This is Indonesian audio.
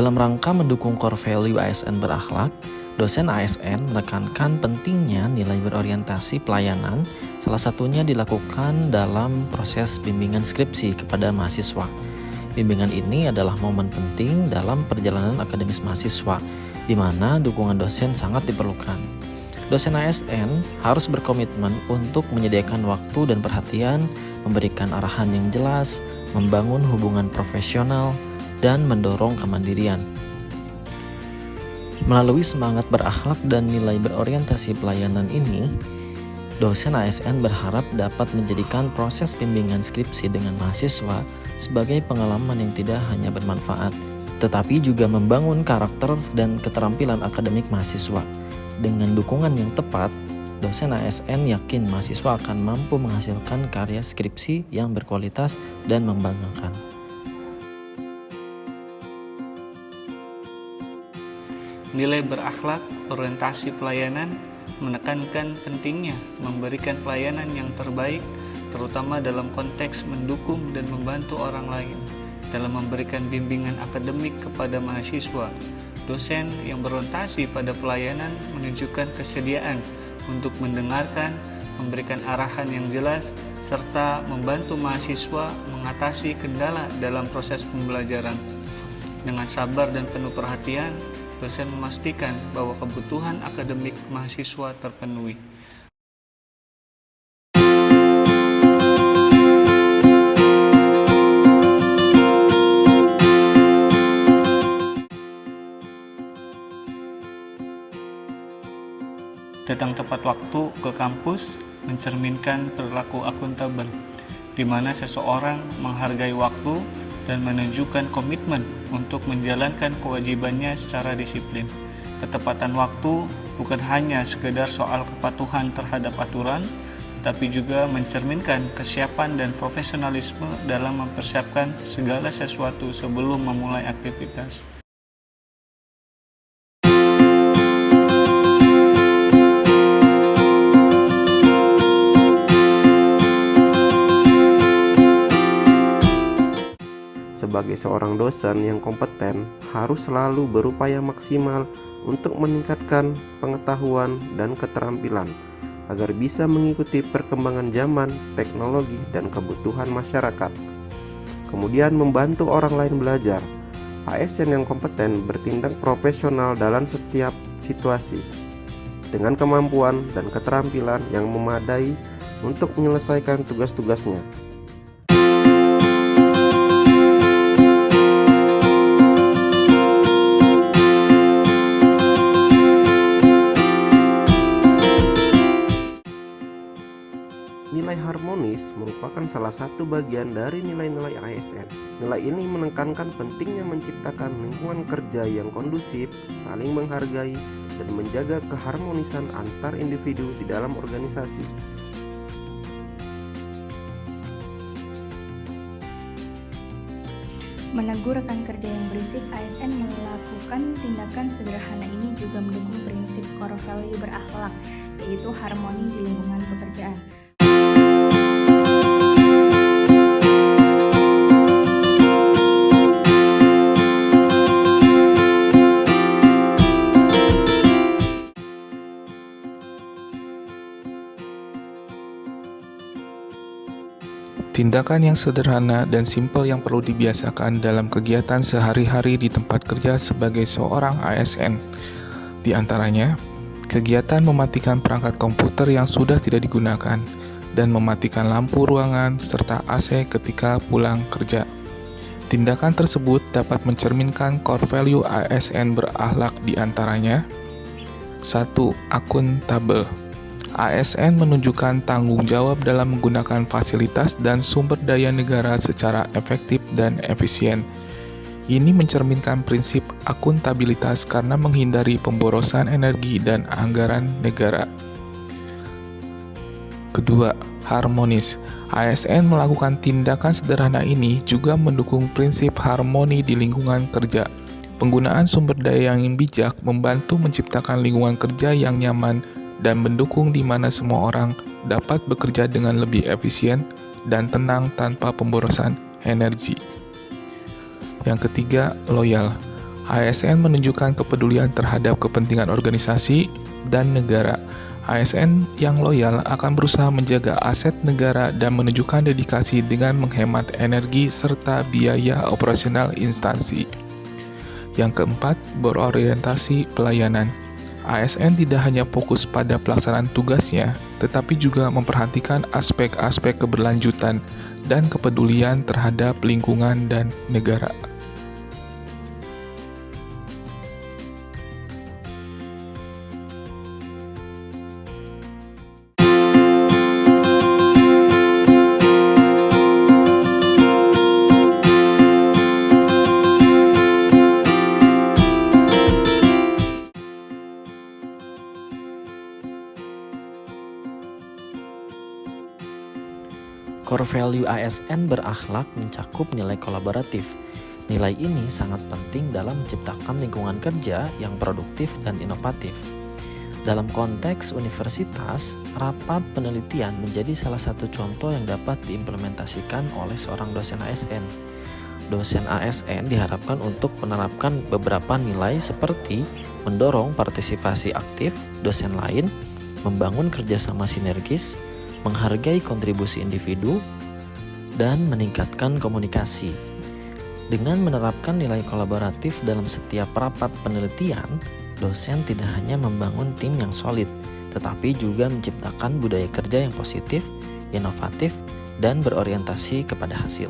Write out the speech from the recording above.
Dalam rangka mendukung core value ASN berakhlak, dosen ASN menekankan pentingnya nilai berorientasi pelayanan, salah satunya dilakukan dalam proses bimbingan skripsi kepada mahasiswa. Bimbingan ini adalah momen penting dalam perjalanan akademis mahasiswa, di mana dukungan dosen sangat diperlukan. Dosen ASN harus berkomitmen untuk menyediakan waktu dan perhatian, memberikan arahan yang jelas, membangun hubungan profesional, dan mendorong kemandirian. Melalui semangat berakhlak dan nilai berorientasi pelayanan ini, dosen ASN berharap dapat menjadikan proses bimbingan skripsi dengan mahasiswa sebagai pengalaman yang tidak hanya bermanfaat, tetapi juga membangun karakter dan keterampilan akademik mahasiswa. Dengan dukungan yang tepat, dosen ASN yakin mahasiswa akan mampu menghasilkan karya skripsi yang berkualitas dan membanggakan. Nilai berakhlak, orientasi pelayanan, menekankan pentingnya memberikan pelayanan yang terbaik, terutama dalam konteks mendukung dan membantu orang lain. Dalam memberikan bimbingan akademik kepada mahasiswa, dosen yang berorientasi pada pelayanan menunjukkan kesediaan untuk mendengarkan, memberikan arahan yang jelas, serta membantu mahasiswa mengatasi kendala dalam proses pembelajaran. Dengan sabar dan penuh perhatian, dosen memastikan bahwa kebutuhan akademik mahasiswa terpenuhi. Datang tepat waktu ke kampus mencerminkan perilaku akuntabel, di mana seseorang menghargai waktu dan menunjukkan komitmen untuk menjalankan kewajibannya secara disiplin. Ketepatan waktu bukan hanya sekedar soal kepatuhan terhadap aturan, tapi juga mencerminkan kesiapan dan profesionalisme dalam mempersiapkan segala sesuatu sebelum memulai aktivitas. Sebagai seorang dosen yang kompeten, harus selalu berupaya maksimal untuk meningkatkan pengetahuan dan keterampilan agar bisa mengikuti perkembangan zaman, teknologi, dan kebutuhan masyarakat. Kemudian membantu orang lain belajar. ASN yang kompeten bertindak profesional dalam setiap situasi dengan kemampuan dan keterampilan yang memadai untuk menyelesaikan tugas-tugasnya. Nilai harmonis merupakan salah satu bagian dari nilai-nilai ASN. Nilai ini menekankan pentingnya menciptakan lingkungan kerja yang kondusif, saling menghargai, dan menjaga keharmonisan antar individu di dalam organisasi. Menegur rekan kerja yang berisik, ASN melakukan tindakan sederhana ini juga mendukung prinsip core value berakhlak, yaitu harmoni di lingkungan pekerjaan. Tindakan yang sederhana dan simpel yang perlu dibiasakan dalam kegiatan sehari-hari di tempat kerja sebagai seorang ASN. Di antaranya, kegiatan mematikan perangkat komputer yang sudah tidak digunakan dan mematikan lampu ruangan serta AC ketika pulang kerja. Tindakan tersebut dapat mencerminkan core value ASN berakhlak, di antaranya 1. Akuntabel. ASN menunjukkan tanggung jawab dalam menggunakan fasilitas dan sumber daya negara secara efektif dan efisien. Ini mencerminkan prinsip akuntabilitas karena menghindari pemborosan energi dan anggaran negara. Kedua, harmonis. ASN melakukan tindakan sederhana ini juga mendukung prinsip harmoni di lingkungan kerja. Penggunaan sumber daya yang bijak membantu menciptakan lingkungan kerja yang nyaman dan mendukung di mana semua orang dapat bekerja dengan lebih efisien dan tenang tanpa pemborosan energi. Yang ketiga, loyal. ASN menunjukkan kepedulian terhadap kepentingan organisasi dan negara. ASN yang loyal akan berusaha menjaga aset negara dan menunjukkan dedikasi dengan menghemat energi serta biaya operasional instansi. Yang keempat, berorientasi pelayanan. ASN tidak hanya fokus pada pelaksanaan tugasnya, tetapi juga memperhatikan aspek-aspek keberlanjutan dan kepedulian terhadap lingkungan dan negara. Core value ASN berakhlak mencakup nilai kolaboratif. Nilai ini sangat penting dalam menciptakan lingkungan kerja yang produktif dan inovatif. Dalam konteks universitas, rapat penelitian menjadi salah satu contoh yang dapat diimplementasikan oleh seorang dosen ASN. Dosen ASN diharapkan untuk menerapkan beberapa nilai seperti mendorong partisipasi aktif dosen lain, membangun kerjasama sinergis, menghargai kontribusi individu, dan meningkatkan komunikasi. Dengan menerapkan nilai kolaboratif dalam setiap rapat penelitian, dosen tidak hanya membangun tim yang solid, tetapi juga menciptakan budaya kerja yang positif, inovatif, dan berorientasi kepada hasil.